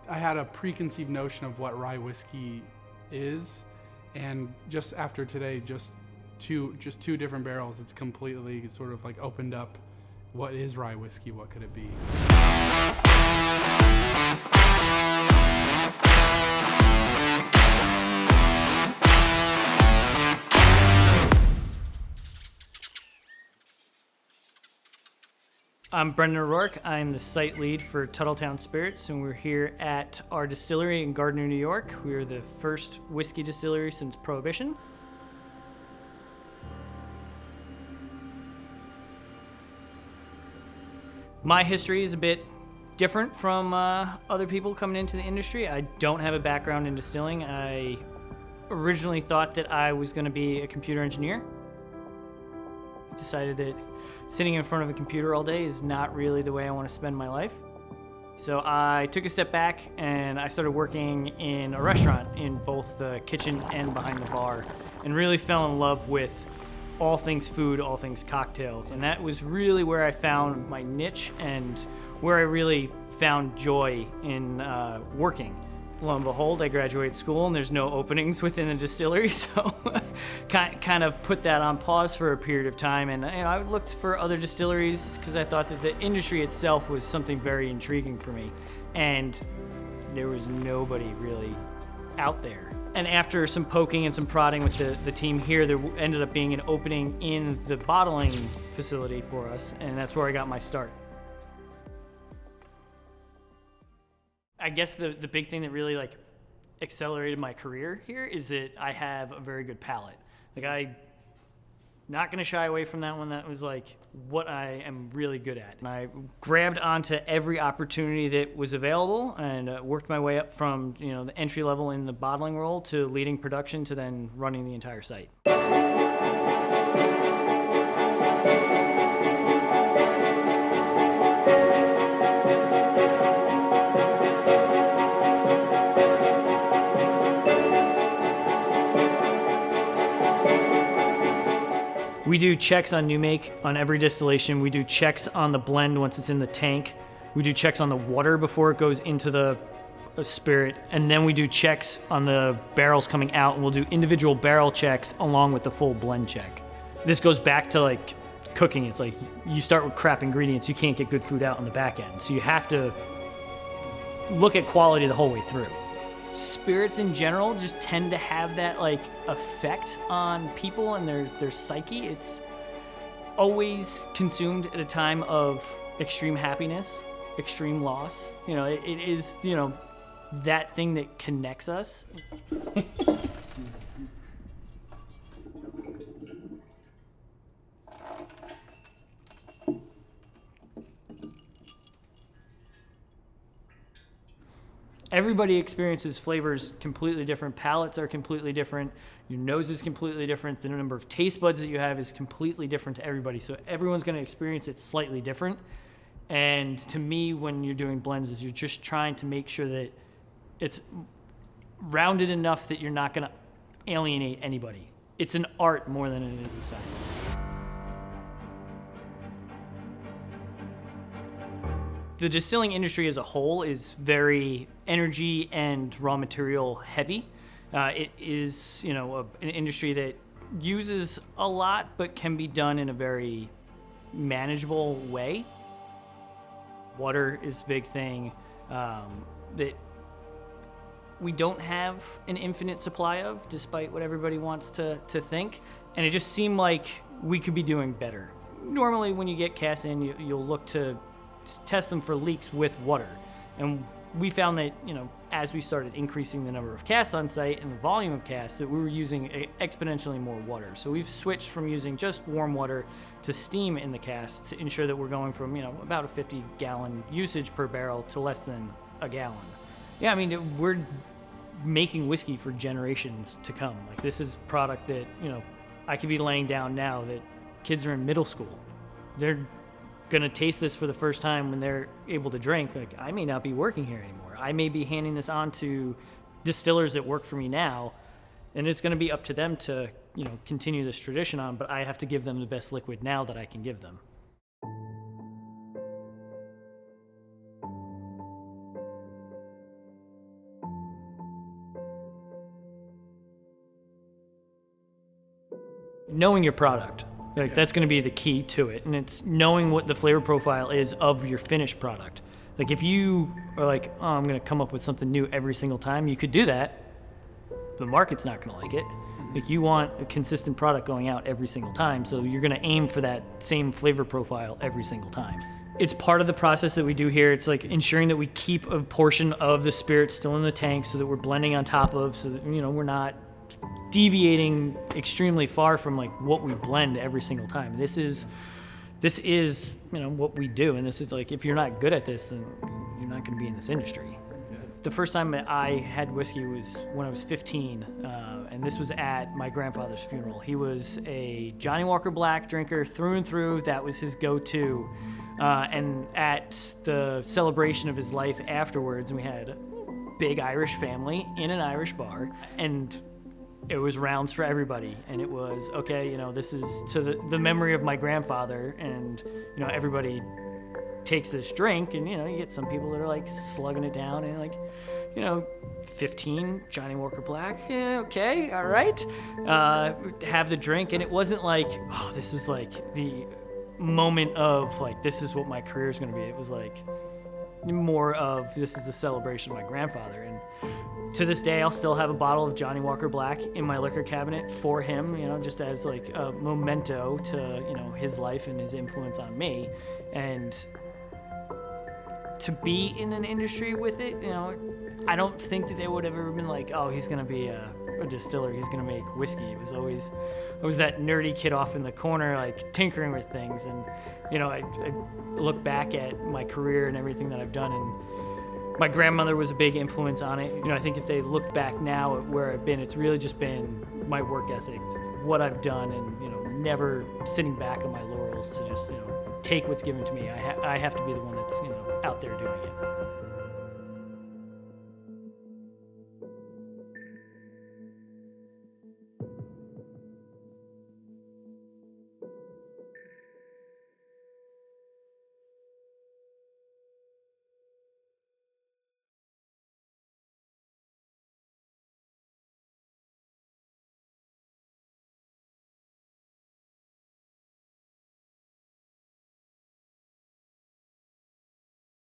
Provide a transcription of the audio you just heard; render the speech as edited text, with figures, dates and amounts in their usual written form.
I had a preconceived notion of what rye whiskey is, and just after today, just two different barrels, it's completely sort of like opened up what is rye whiskey, what could it be? I'm Brendan O'Rourke. I'm the site lead for Tuthilltown Spirits, and we're here at our distillery in Gardner, New York. We are the first whiskey distillery since Prohibition. My history is a bit different from other people coming into the industry. I don't have a background in distilling. I originally thought that I was going to be a computer engineer. Decided that sitting in front of a computer all day is not really the way I want to spend my life. So I took a step back and I started working in a restaurant in both the kitchen and behind the bar, and really fell in love with all things food, all things cocktails. And that was really where I found my niche and where I really found joy in working. Lo and behold, I graduated school and there's no openings within the distillery, so kind of put that on pause for a period of time. And I looked for other distilleries because I thought that the industry itself was something very intriguing for me, and there was nobody really out there. And after some poking and some prodding with the team here, there ended up being an opening in the bottling facility for us, and that's where I got my start. I guess the big thing that really accelerated my career here is that I have a very good palate. I'm not gonna shy away from that one. That was what I am really good at. And I grabbed onto every opportunity that was available and worked my way up from the entry level in the bottling role to leading production to then running the entire site. We do checks on new make on every distillation. We do checks on the blend once it's in the tank. We do checks on the water before it goes into the spirit. And then we do checks on the barrels coming out, and we'll do individual barrel checks along with the full blend check. This goes back to cooking. It's you start with crap ingredients, you can't get good food out on the back end. So you have to look at quality the whole way through. Spirits in general just tend to have that effect on people and their psyche. It's always consumed at a time of extreme happiness, extreme loss. It is that thing that connects us. Everybody experiences flavors completely different. Palates are completely different. Your nose is completely different. The number of taste buds that you have is completely different to everybody. So everyone's going to experience it slightly different. And to me, when you're doing blends, is you're just trying to make sure that it's rounded enough that you're not going to alienate anybody. It's an art more than it is a science. The distilling industry as a whole is very energy and raw material heavy. It is, an industry that uses a lot, but can be done in a very manageable way. Water is a big thing that we don't have an infinite supply of, despite what everybody wants to think. And it just seemed like we could be doing better. Normally, when you get casks in, you'll look to test them for leaks with water. And we found that, as we started increasing the number of casks on site and the volume of casks, that we were using exponentially more water. So we've switched from using just warm water to steam in the casks to ensure that we're going from, about a 50-gallon usage per barrel to less than a gallon. Yeah, we're making whiskey for generations to come. This is product that, I could be laying down now that kids are in middle school. They're gonna taste this for the first time when they're able to drink. I may not be working here anymore. I may be handing this on to distillers that work for me now, and it's gonna be up to them to, continue this tradition on, but I have to give them the best liquid now that I can give them. knowing your product. Like that's going to be the key to it, and it's knowing what the flavor profile is of your finished product. Like if you are like, oh, I'm going to come up with something new every single time, you could do that. The market's not going to like it. Like you want a consistent product going out every single time, so you're going to aim for that same flavor profile every single time. It's part of the process that we do here. It's like ensuring that we keep a portion of the spirit still in the tank so that we're blending on top of, so that, we're not deviating extremely far from like what we blend every single time. This is what we do, and this is like, if you're not good at this, then you're not going to be in this industry. The first time I had whiskey was when I was 15, and this was at my grandfather's funeral. He was a Johnny Walker Black drinker through and through. That was his go-to. And at the celebration of his life afterwards, we had a big Irish family in an Irish bar, and it was rounds for everybody. And it was, okay, this is to the memory of my grandfather, and, everybody takes this drink, and you get some people that are like slugging it down, and like 15 Johnny Walker Black, yeah, okay, all right, have the drink. And it wasn't like, oh, this was like the moment of like, this is what my career is going to be. It was like more of, this is the celebration of my grandfather. And to this day, I'll still have a bottle of Johnny Walker Black in my liquor cabinet for him, just as like a memento to his life and his influence on me. And to be in an industry with it, I don't think that they would have ever been like, oh, he's going to be a distiller, he's going to make whiskey. It was always, I was that nerdy kid off in the corner, like tinkering with things. And, I look back at my career and everything that I've done, and my grandmother was a big influence on it. I think if they look back now at where I've been, it's really just been my work ethic, what I've done, and, never sitting back on my laurels to just, take what's given to me. I have to be the one that's, out there doing it.